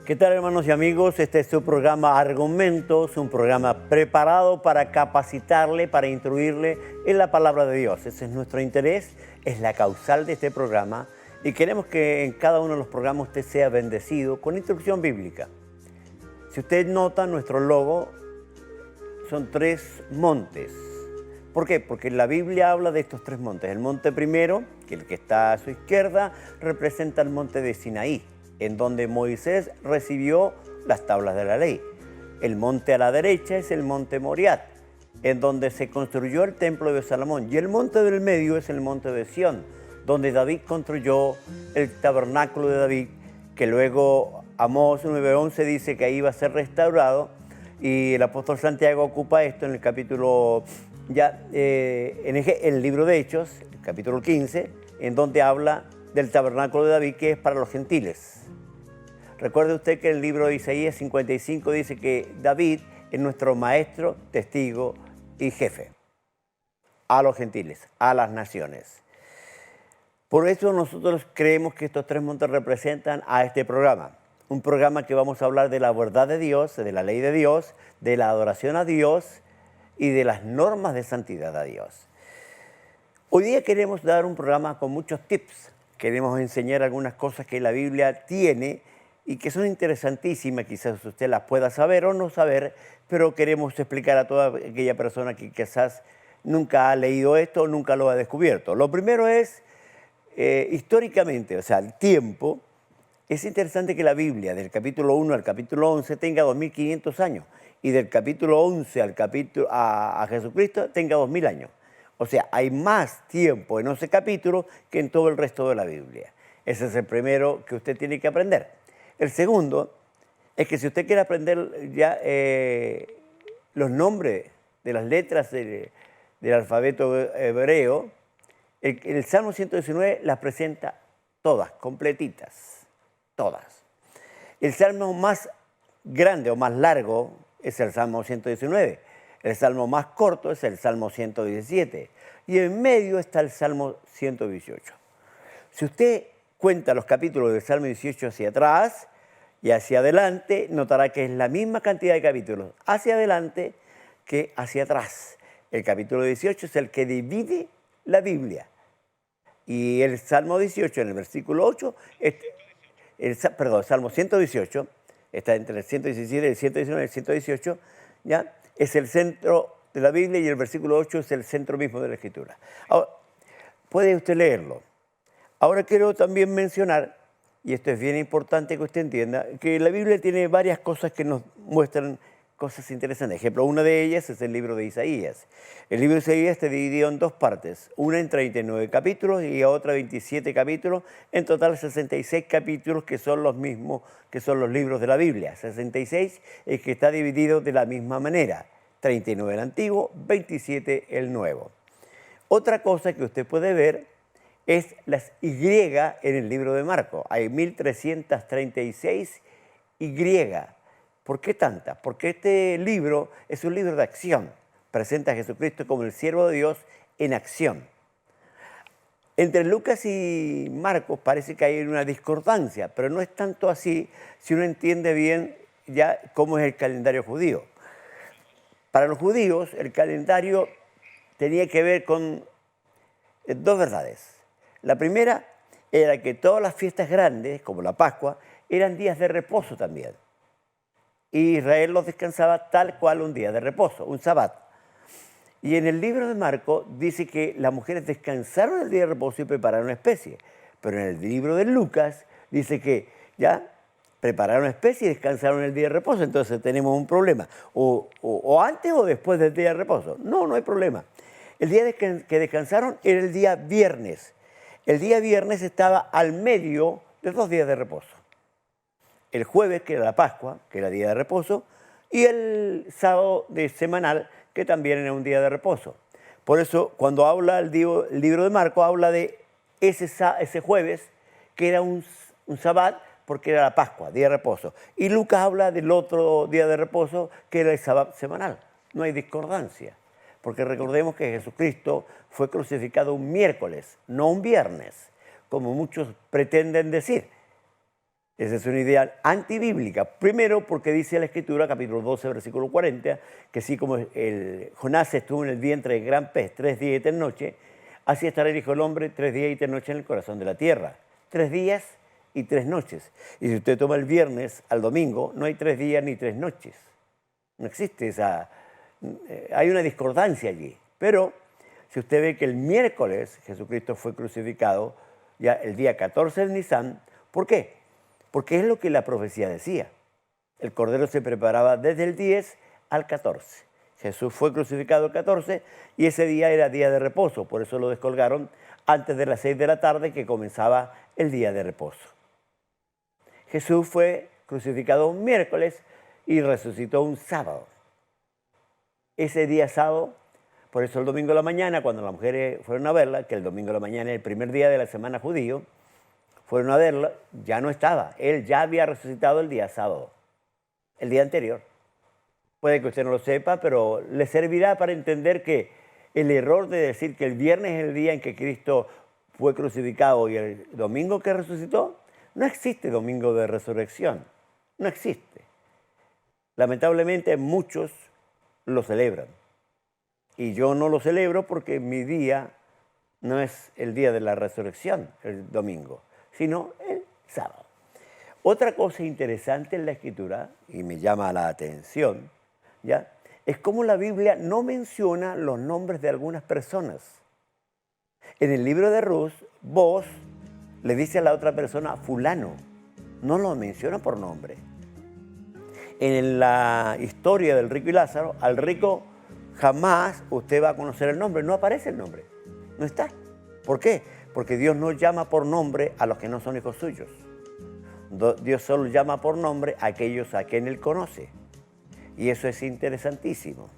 ¿Qué tal, hermanos y amigos? Este es su programa Argumentos, un programa preparado para capacitarle, para instruirle en la palabra de Dios. Ese es nuestro interés, es la causal de este programa y queremos que en cada uno de los programas usted sea bendecido con instrucción bíblica. Si usted nota, nuestro logo son 3 montes. ¿Por qué? Porque la Biblia habla de estos 3 montes. El monte primero, que el que está a su izquierda, representa el monte de Sinaí, en donde Moisés recibió las tablas de la ley. El monte a la derecha es el monte Moriat, en donde se construyó el templo de Salomón. Y el monte del medio es el monte de Sión, donde David construyó el tabernáculo de David, que luego Amós 9:11 dice que ahí iba a ser restaurado. Y el apóstol Santiago ocupa esto en el capítulo, en el libro de Hechos, el capítulo 15, en donde habla del tabernáculo de David, que es para los gentiles. Recuerde usted que el libro de Isaías 55 dice que David es nuestro maestro, testigo y jefe a los gentiles, a las naciones. Por eso nosotros creemos que estos 3 montes representan a este programa. Un programa que vamos a hablar de la verdad de Dios, de la ley de Dios, de la adoración a Dios y de las normas de santidad a Dios. Hoy día queremos dar un programa con muchos tips. Queremos enseñar algunas cosas que la Biblia tiene y que son interesantísimas. Quizás usted las pueda saber o no saber, pero queremos explicar a toda aquella persona que quizás nunca ha leído esto o nunca lo ha descubierto. Lo primero es, históricamente, o sea, el tiempo. Es interesante que la Biblia, del capítulo 1 al capítulo 11, tenga 2500 años y del capítulo 11 al a Jesucristo tenga 2000 años. O sea, hay más tiempo en 11 capítulos que en todo el resto de la Biblia. Ese es el primero que usted tiene que aprender. El segundo es que si usted quiere aprender los nombres de las letras del alfabeto hebreo, el Salmo 119 las presenta todas, completitas. Todas. El salmo más grande o más largo es el Salmo 119. El salmo más corto es el Salmo 117. Y en medio está el Salmo 118. Si usted cuenta los capítulos del Salmo 18 hacia atrás y hacia adelante, notará que es la misma cantidad de capítulos hacia adelante que hacia atrás. El capítulo 18 es el que divide la Biblia. Y el Salmo 18, en el versículo 8, el Salmo 118, está entre el 117, el 119 y el 118, ¿ya? Es el centro de la Biblia y el versículo 8 es el centro mismo de la Escritura. Ahora, puede usted leerlo. Ahora quiero también mencionar, y esto es bien importante que usted entienda, que la Biblia tiene varias cosas que nos muestran cosas interesantes. Ejemplo, una de ellas es el libro de Isaías. El libro de Isaías está dividido en 2 partes, una en 39 capítulos y otra 27 capítulos, en total 66 capítulos que son los mismos que son los libros de la Biblia. 66 es que está dividido de la misma manera, 39 el Antiguo, 27 el Nuevo. Otra cosa que usted puede ver es las Y en el libro de Marcos. Hay 1336 Y. ¿Por qué tantas? Porque este libro es un libro de acción. Presenta a Jesucristo como el siervo de Dios en acción. Entre Lucas y Marcos parece que hay una discordancia, pero no es tanto así si uno entiende bien ya cómo es el calendario judío. Para los judíos, el calendario tenía que ver con 2 verdades. La primera era que todas las fiestas grandes, como la Pascua, eran días de reposo también. Y Israel los descansaba tal cual un día de reposo, un sabbat. Y en el libro de Marcos dice que las mujeres descansaron el día de reposo y prepararon especie. Pero en el libro de Lucas dice que ya prepararon especie y descansaron el día de reposo. Entonces tenemos un problema. O antes o después del día de reposo. No, no hay problema. El día que descansaron era el día viernes. El día viernes estaba al medio de 2 días de reposo. El jueves, que era la Pascua, que era día de reposo, y el sábado de semanal, que también era un día de reposo. Por eso, cuando habla el libro de Marcos, habla de ese jueves, que era un sabbat, porque era la Pascua, día de reposo. Y Lucas habla del otro día de reposo, que era el sabbat semanal. No hay discordancia, porque recordemos que Jesucristo fue crucificado un miércoles, no un viernes. como muchos pretenden decir. Esa es una idea antibíblica. Primero, porque dice la Escritura, capítulo 12, versículo 40, que así como Jonás estuvo en el vientre del gran pez 3 días y 3 noches, así estará el Hijo del Hombre 3 días y 3 noches en el corazón de la tierra. 3 días y 3 noches. Y si usted toma el viernes al domingo, no hay 3 días ni 3 noches. No existe esa... hay una discordancia allí. Pero si usted ve que el miércoles Jesucristo fue crucificado, ya el día 14 de Nisan, ¿por qué? Porque es lo que la profecía decía. El Cordero se preparaba desde el 10 al 14. Jesús fue crucificado el 14 y ese día era día de reposo. Por eso lo descolgaron antes de las 6 de la tarde que comenzaba el día de reposo. Jesús fue crucificado un miércoles y resucitó un sábado. Ese día sábado, por eso el domingo de la mañana, cuando las mujeres fueron a verla, que el domingo de la mañana es el primer día de la semana judío, fueron a verla, ya no estaba. Él ya había resucitado el día sábado, el día anterior. Puede que usted no lo sepa, pero le servirá para entender que el error de decir que el viernes es el día en que Cristo fue crucificado y el domingo que resucitó, no existe domingo de resurrección, no existe. Lamentablemente muchos lo celebran y yo no lo celebro porque mi día no es el día de la resurrección, el domingo, sino el sábado. Otra cosa interesante en la Escritura, y me llama la atención, ¿ya?, es cómo la Biblia no menciona los nombres de algunas personas. En el libro de Ruth, Boaz le dice a la otra persona fulano, no lo menciona por nombre. En la historia del rico y Lázaro, al rico jamás usted va a conocer el nombre, no aparece el nombre, no está. ¿Por qué? Porque Dios no llama por nombre a los que no son hijos suyos. Dios solo llama por nombre a aquellos a quien Él conoce. Y eso es interesantísimo.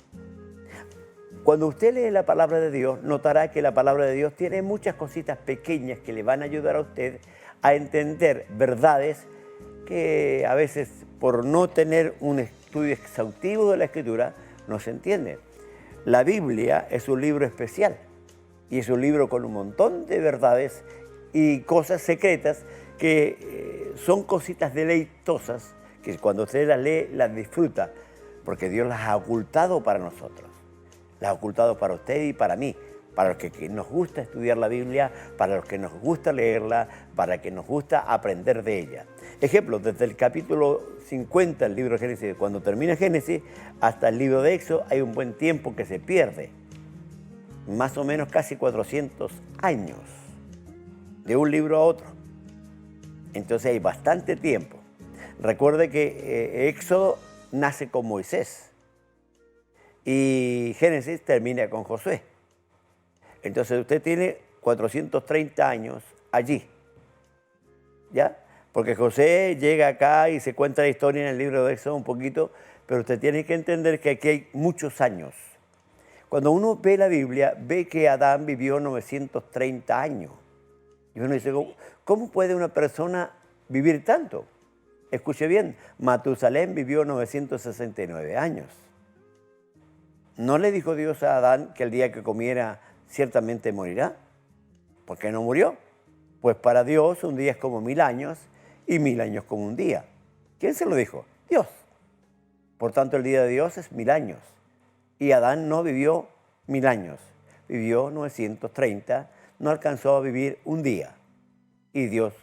Cuando usted lee la palabra de Dios, notará que la palabra de Dios tiene muchas cositas pequeñas que le van a ayudar a usted a entender verdades que a veces, por no tener un estudio exhaustivo de la Escritura, no se entienden. La Biblia es un libro especial. Y es un libro con un montón de verdades y cosas secretas que son cositas deleitosas que cuando usted las lee, las disfruta, porque Dios las ha ocultado para nosotros. Las ha ocultado para usted y para mí, para los que nos gusta estudiar la Biblia, para los que nos gusta leerla, para los que nos gusta aprender de ella. Ejemplo, desde el capítulo 50 del libro de Génesis, cuando termina Génesis, hasta el libro de Éxodo, hay un buen tiempo que se pierde. Más o menos casi 400 años de un libro a otro. Entonces hay bastante tiempo. Recuerde que Éxodo nace con Moisés y Génesis termina con Josué. Entonces usted tiene 430 años allí, ¿ya? Porque José llega acá y se cuenta la historia en el libro de Éxodo un poquito, pero usted tiene que entender que aquí hay muchos años. Cuando uno ve la Biblia, ve que Adán vivió 930 años. Y uno dice, ¿cómo puede una persona vivir tanto? Escuche bien, Matusalén vivió 969 años. ¿No le dijo Dios a Adán que el día que comiera ciertamente morirá? ¿Por qué no murió? Pues para Dios un día es como 1000 años y 1000 años como un día. ¿Quién se lo dijo? Dios. Por tanto, el día de Dios es 1000 años. Y Adán no vivió 1000 años, vivió 930, no alcanzó a vivir un día. Y Dios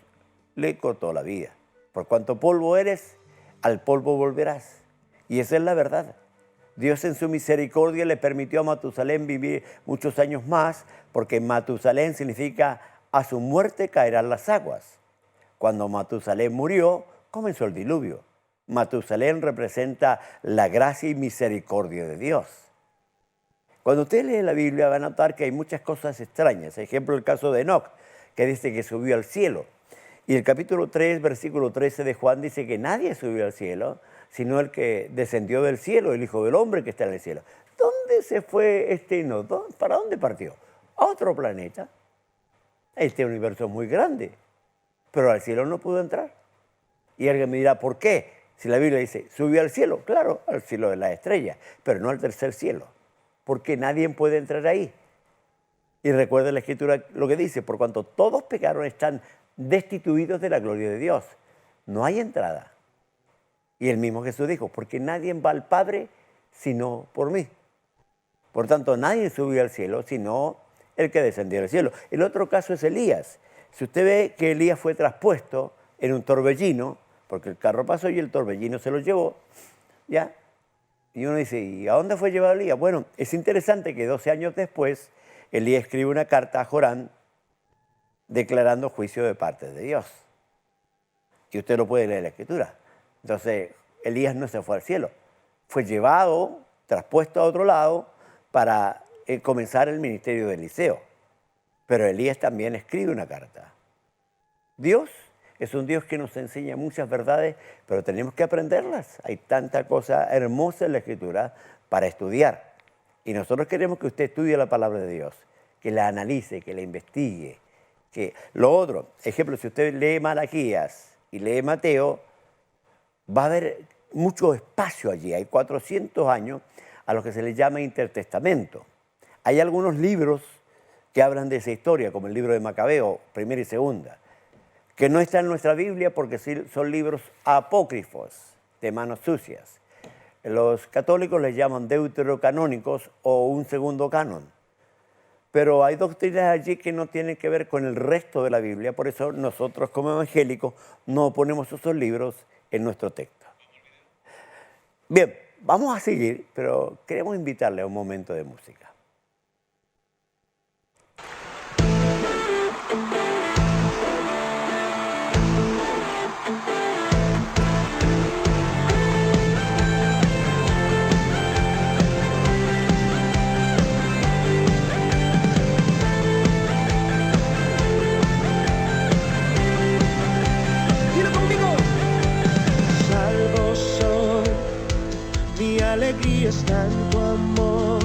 le cortó la vida. Por cuanto polvo eres, al polvo volverás. Y esa es la verdad. Dios en su misericordia le permitió a Matusalén vivir muchos años más, porque Matusalén significa a su muerte caerán las aguas. Cuando Matusalén murió, comenzó el diluvio. Matusalén representa la gracia y misericordia de Dios. Cuando usted lee la Biblia va a notar que hay muchas cosas extrañas. Ejemplo, el caso de Enoc, que dice que subió al cielo. Y el capítulo 3, versículo 13 de Juan dice que nadie subió al cielo, sino el que descendió del cielo, el Hijo del Hombre que está en el cielo. ¿Dónde se fue este Enoc? ¿Para dónde partió? A otro planeta. Este universo es muy grande, pero al cielo no pudo entrar. Y alguien me dirá, ¿por qué? Si la Biblia dice, subió al cielo, claro, al cielo de las estrellas, pero no al tercer cielo, porque nadie puede entrar ahí. Y recuerda la Escritura lo que dice, por cuanto todos pecaron están destituidos de la gloria de Dios. No hay entrada. Y el mismo Jesús dijo, porque nadie va al Padre sino por mí. Por tanto, nadie subió al cielo sino el que descendió del cielo. El otro caso es Elías. Si usted ve que Elías fue traspuesto en un torbellino, porque el carro pasó y el torbellino se lo llevó, ¿ya? Y uno dice, ¿y a dónde fue llevado Elías? Bueno, es interesante que 12 años después, Elías escribe una carta a Jorán declarando juicio de parte de Dios. Y usted lo puede leer en la Escritura. Entonces, Elías no se fue al cielo. Fue llevado, traspuesto a otro lado para comenzar el ministerio de Eliseo. Pero Elías también escribe una carta. Dios es un Dios que nos enseña muchas verdades, pero tenemos que aprenderlas. Hay tanta cosa hermosa en la Escritura para estudiar. Y nosotros queremos que usted estudie la palabra de Dios, que la analice, que la investigue. Que lo otro, ejemplo, si usted lee Malaquías y lee Mateo, va a haber mucho espacio allí. Hay 400 años a los que se les llama intertestamento. Hay algunos libros que hablan de esa historia, como el libro de Macabeo, primera y segunda, que no están en nuestra Biblia porque son libros apócrifos, de manos sucias. Los católicos les llaman deuterocanónicos o un segundo canon. Pero hay doctrinas allí que no tienen que ver con el resto de la Biblia, por eso nosotros como evangélicos no ponemos esos libros en nuestro texto. Bien, vamos a seguir, pero queremos invitarle a un momento de música. Alegría está en tu amor.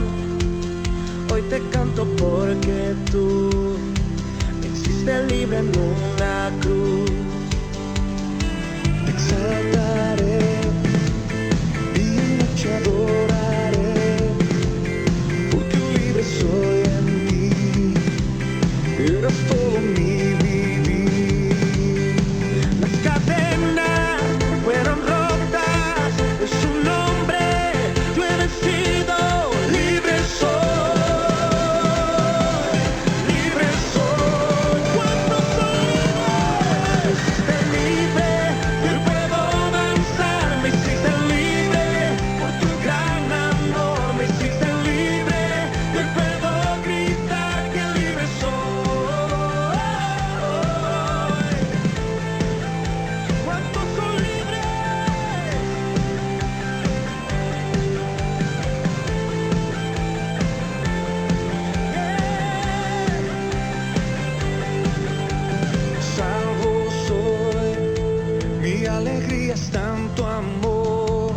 Hoy te canto porque tú me hiciste libre en una cruz. Te exaltaré y en noche adoraré, porque libre soy en ti. Eres todo mi vivir. Las cadenas fueron rotas en su nombre. Sido libre soy, libre soy. Cuando soy libre, yo puedo avanzar. Me hiciste libre por tu gran amor. Me hiciste libre, yo puedo gritar que libre soy. Cuando soy libre. Alegría está en tu amor.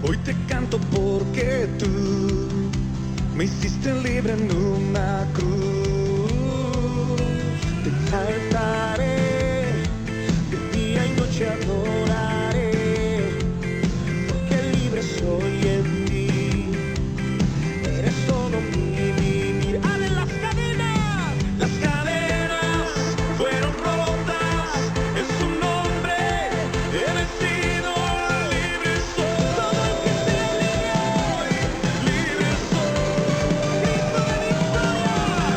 Hoy te canto porque tú me hiciste libre en una cruz. Te exaltaré, de día y noche adoraré, porque libre soy en ti. Eres todo mi vivir. ¡Ale, las cadenas fueron rotas en su nombre! He vencido, libre soy. Todo el que sea libre soy. Grito de victoria.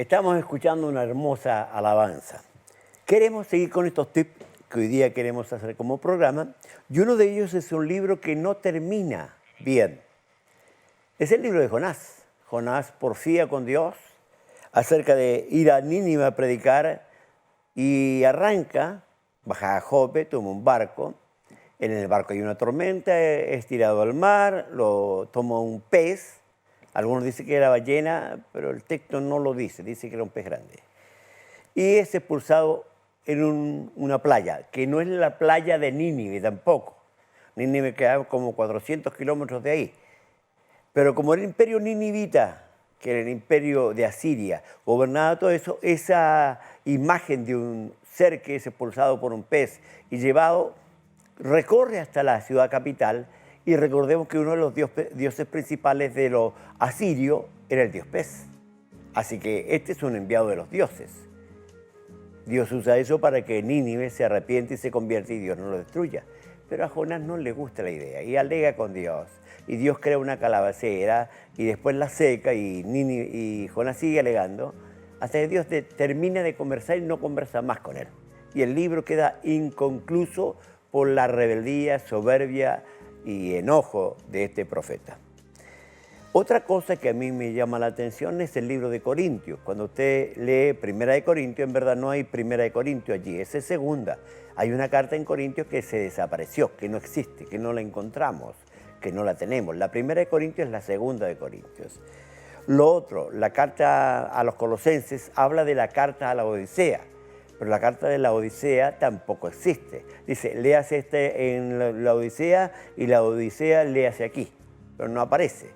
Estamos escuchando una hermosa alabanza. Queremos seguir con estos tips que hoy día queremos hacer como programa, y uno de ellos es un libro que no termina bien. Es el libro de Jonás. Jonás porfía con Dios acerca de ir a Nínive a predicar y arranca, baja a Jope, toma un barco. En el barco hay una tormenta, es tirado al mar, lo toma un pez. Algunos dicen que era ballena, pero el texto no lo dice, dice que era un pez grande. Y es expulsado en una playa, que no es la playa de Nínive tampoco. Nínive queda como 400 kilómetros de ahí. Pero como el imperio ninivita, que era el imperio de Asiria, gobernaba todo eso, esa imagen de un ser que es expulsado por un pez y llevado, recorre hasta la ciudad capital. Y recordemos que uno de los dioses principales de los asirios era el dios pez. Así que este es un enviado de los dioses. Dios usa eso para que Nínive se arrepiente y se convierta y Dios no lo destruya. Pero a Jonás no le gusta la idea y alega con Dios. Y Dios crea una calabacera y después la seca y Jonás sigue alegando hasta que Dios termina de conversar y no conversa más con él. Y el libro queda inconcluso por la rebeldía, soberbia y enojo de este profeta. Otra cosa que a mí me llama la atención es el libro de Corintios. Cuando usted lee Primera de Corintios, en verdad no hay Primera de Corintios allí, esa es segunda. Hay una carta en Corintios que se desapareció, que no existe, que no la encontramos, que no la tenemos. La Primera de Corintios es la segunda de Corintios. Lo otro, la carta a los Colosenses habla de la carta a la Odisea, pero la carta de la Odisea tampoco existe. Dice, léase en la Odisea y la Odisea léase aquí, pero no aparece.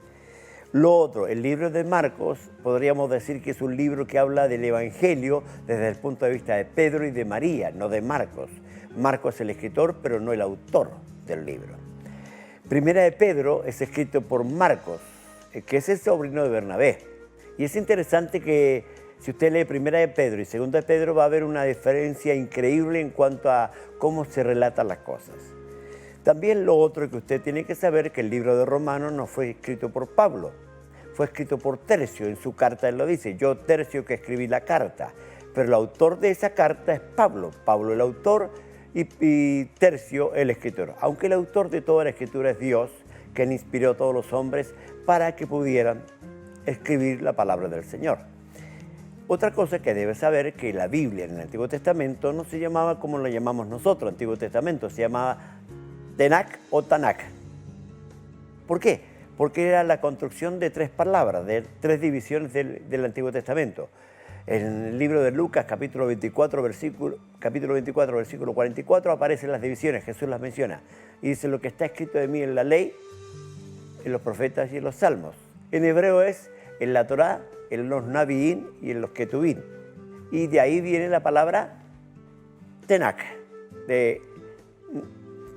Lo otro, el libro de Marcos, podríamos decir que es un libro que habla del Evangelio desde el punto de vista de Pedro y de María, no de Marcos. Marcos es el escritor, pero no el autor del libro. Primera de Pedro es escrito por Marcos, que es el sobrino de Bernabé. Y es interesante que si usted lee Primera de Pedro y Segunda de Pedro va a haber una diferencia increíble en cuanto a cómo se relatan las cosas. También lo otro que usted tiene que saber es que el libro de Romanos no fue escrito por Pablo, fue escrito por Tercio. En su carta él lo dice, yo Tercio que escribí la carta, pero el autor de esa carta es Pablo. Pablo el autor y Tercio el escritor. Aunque el autor de toda la escritura es Dios, quien inspiró a todos los hombres para que pudieran escribir la palabra del Señor. Otra cosa que debe saber es que la Biblia en el Antiguo Testamento no se llamaba como lo llamamos nosotros, Antiguo Testamento, se llamaba Tenach o Tanakh. ¿Por qué? Porque era la construcción de tres palabras, de tres divisiones del Antiguo Testamento. En el libro de Lucas, capítulo 24, versículo 44, aparecen las divisiones, Jesús las menciona. Y dice, lo que está escrito de mí en la ley, en los profetas y en los salmos. En hebreo es en la Torá, en los Nabiín y en los Ketubín. Y de ahí viene la palabra Tenach, de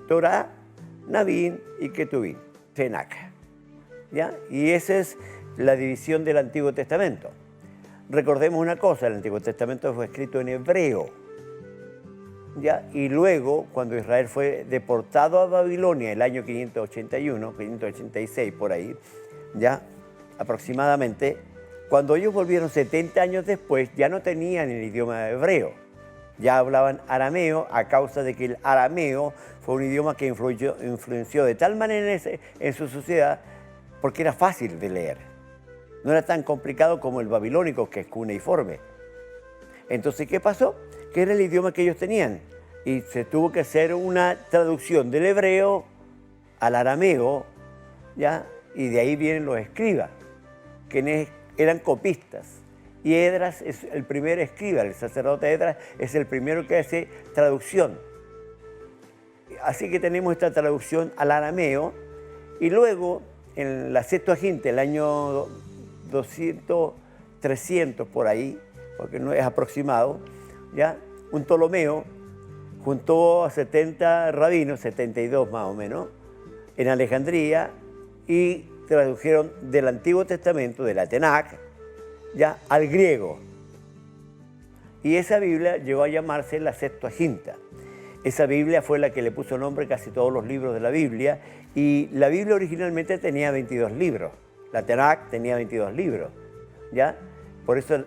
Torá, Nabiín y Ketubín, Tenach. ¿Ya? Y esa es la división del Antiguo Testamento. Recordemos una cosa, el Antiguo Testamento fue escrito en hebreo, ¿ya? Y luego, cuando Israel fue deportado a Babilonia el año 581, 586 por ahí, ya aproximadamente, cuando ellos volvieron 70 años después, ya no tenían el idioma hebreo, ya hablaban arameo, a causa de que el arameo fue un idioma que influenció de tal manera en su sociedad, porque era fácil de leer. No era tan complicado como el babilónico, que es cuneiforme. Entonces, ¿qué pasó? Que era el idioma que ellos tenían. Y se tuvo que hacer una traducción del hebreo al arameo, ¿ya? Y de ahí vienen los escribas, que eran copistas. Y Esdras es el primer escriba, el sacerdote Esdras es el primero que hace traducción. Así que tenemos esta traducción al arameo, y luego en la Septuaginta, el año 200, 300 por ahí, porque no es aproximado, ¿ya? Un Ptolomeo juntó a 70 rabinos, 72 más o menos, en Alejandría, y tradujeron del Antiguo Testamento, de la Tenach, ya al griego. Y esa Biblia llegó a llamarse la Septuaginta. Esa Biblia fue la que le puso nombre a casi todos los libros de la Biblia, y la Biblia originalmente tenía 22 libros. La Tenach tenía 22 libros, ¿ya? por eso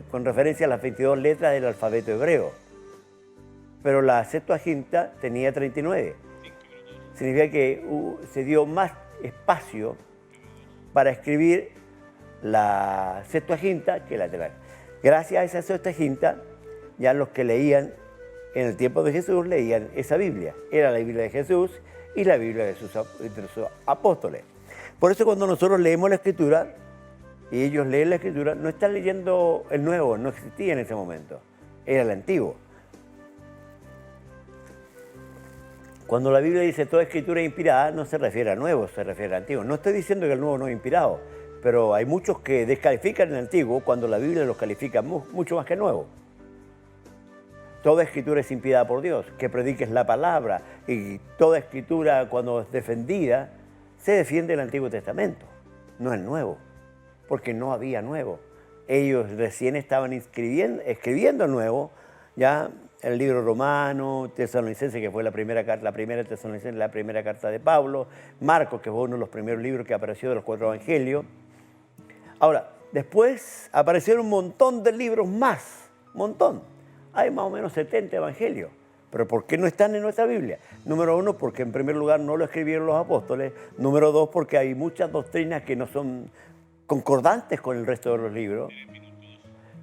con referencia a las 22 letras del alfabeto hebreo. Pero la Septuaginta tenía 39. Significa que se dio más espacio para escribir la Septuaginta que la Tetragrámaton. Gracias a esa Septuaginta, ya los que leían en el tiempo de Jesús leían esa Biblia. Era la Biblia de Jesús y la Biblia de sus apóstoles. Por eso cuando nosotros leemos la Escritura y ellos leen la Escritura, no están leyendo el Nuevo, no existía en ese momento, era el Antiguo. Cuando la Biblia dice toda Escritura es inspirada, no se refiere al Nuevo, se refiere al Antiguo. No estoy diciendo que el Nuevo no es inspirado, pero hay muchos que descalifican el Antiguo cuando la Biblia los califica mucho más que el Nuevo. Toda Escritura es inspirada por Dios, que prediques la palabra, y toda Escritura cuando es defendida, se defiende el Antiguo Testamento, no el Nuevo, porque no había Nuevo. Ellos recién estaban escribiendo el Nuevo, ya el libro romano, Tesalonicense, que fue la primera Tesalonicense, la primera carta de Pablo, Marcos, que fue uno de los primeros libros que apareció de los 4 evangelios. Ahora, después aparecieron un montón de libros más, un montón. Hay más o menos 70 evangelios. ¿Pero por qué no están en nuestra Biblia? Número 1, porque en primer lugar no lo escribieron los apóstoles. Número 2, porque hay muchas doctrinas que no son concordantes con el resto de los libros.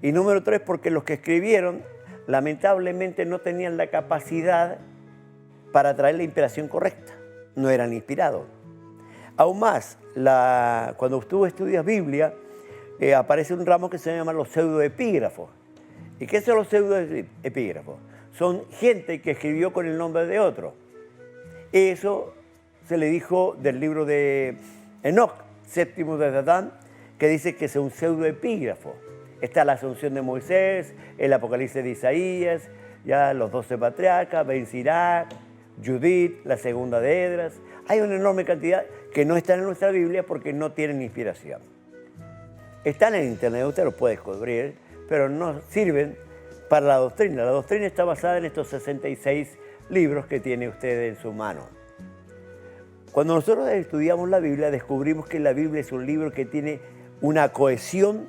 Y número 3, porque los que escribieron lamentablemente no tenían la capacidad para traer la inspiración correcta. No eran inspirados. Aún más, cuando tú estudias Biblia, aparece un ramo que se llama los pseudoepígrafos. ¿Y qué son los pseudoepígrafos? Son gente que escribió con el nombre de otro. Eso se le dijo del libro de Enoc, séptimo de Adán, que dice que es un pseudoepígrafo. Está la Asunción de Moisés, el Apocalipsis de Isaías, ya los 12 patriarcas, Ben Sirac, Judith, la segunda de Esdras. Hay una enorme cantidad que no están en nuestra Biblia porque no tienen inspiración. Están en internet, usted los puede descubrir, pero no sirven para la doctrina. La doctrina está basada en estos 66 libros que tiene usted en su mano. Cuando nosotros estudiamos la Biblia, descubrimos que la Biblia es un libro que tiene una cohesión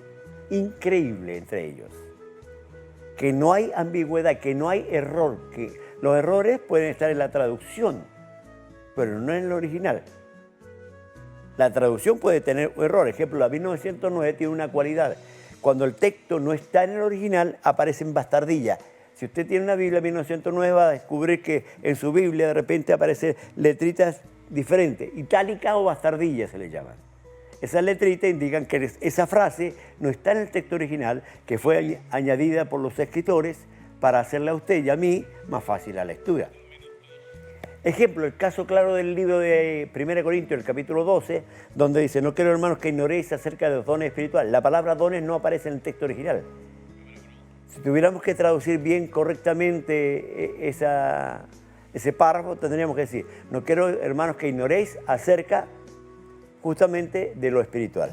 increíble entre ellos. Que no hay ambigüedad, que no hay error, que los errores pueden estar en la traducción, pero no en el original. La traducción puede tener un error. Ejemplo, la 1909 tiene una cualidad. Cuando el texto no está en el original, aparecen bastardillas. Si usted tiene una Biblia 1909, va a descubrir que en su Biblia de repente aparecen letritas diferentes, itálicas o bastardillas se le llaman. Esas letritas indican que esa frase no está en el texto original, que fue añadida por los escritores para hacerle a usted y a mí más fácil la lectura. Ejemplo, el caso claro del libro de 1 Corintios, el capítulo 12, donde dice, no quiero, hermanos, que ignoréis acerca de los dones espirituales. La palabra dones no aparece en el texto original. Si tuviéramos que traducir bien, correctamente ese párrafo, tendríamos que decir, no quiero, hermanos, que ignoréis acerca justamente de lo espiritual.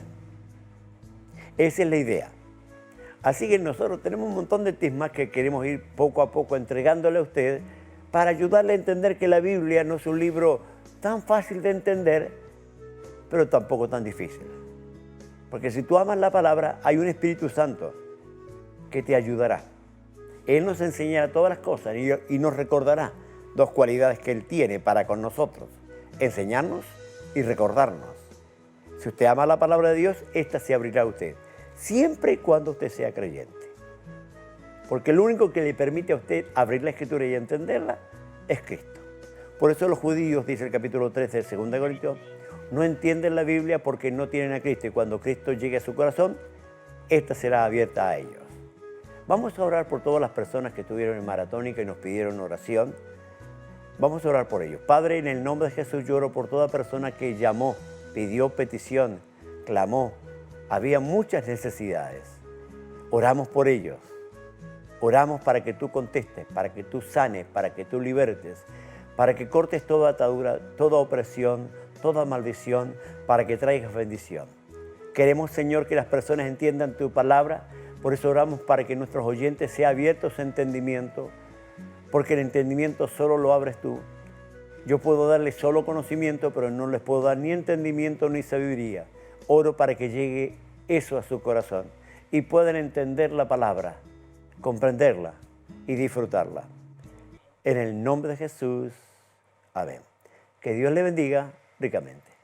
Esa es la idea. Así que nosotros tenemos un montón de temas que queremos ir poco a poco entregándole a usted para ayudarle a entender que la Biblia no es un libro tan fácil de entender, pero tampoco tan difícil. Porque si tú amas la palabra, hay un Espíritu Santo que te ayudará. Él nos enseñará todas las cosas y nos recordará dos cualidades que Él tiene para con nosotros: enseñarnos y recordarnos. Si usted ama la palabra de Dios, esta se abrirá a usted, siempre y cuando usted sea creyente. Porque lo único que le permite a usted abrir la Escritura y entenderla es Cristo. Por eso los judíos, dice el capítulo 13 de 2 Corintios, no entienden la Biblia porque no tienen a Cristo. Y cuando Cristo llegue a su corazón, esta será abierta a ellos. Vamos a orar por todas las personas que estuvieron en Maratónica y nos pidieron oración. Vamos a orar por ellos. Padre, en el nombre de Jesús, yo oro por toda persona que llamó, pidió petición, clamó. Había muchas necesidades. Oramos por ellos. Oramos para que tú contestes, para que tú sanes, para que tú libertes, para que cortes toda atadura, toda opresión, toda maldición, para que traigas bendición. Queremos, Señor, que las personas entiendan tu palabra, por eso oramos para que nuestros oyentes sean abiertos a entendimiento, porque el entendimiento solo lo abres tú. Yo puedo darles solo conocimiento, pero no les puedo dar ni entendimiento ni sabiduría. Oro para que llegue eso a su corazón y puedan entender la palabra, comprenderla y disfrutarla. En el nombre de Jesús, amén. Que Dios le bendiga ricamente.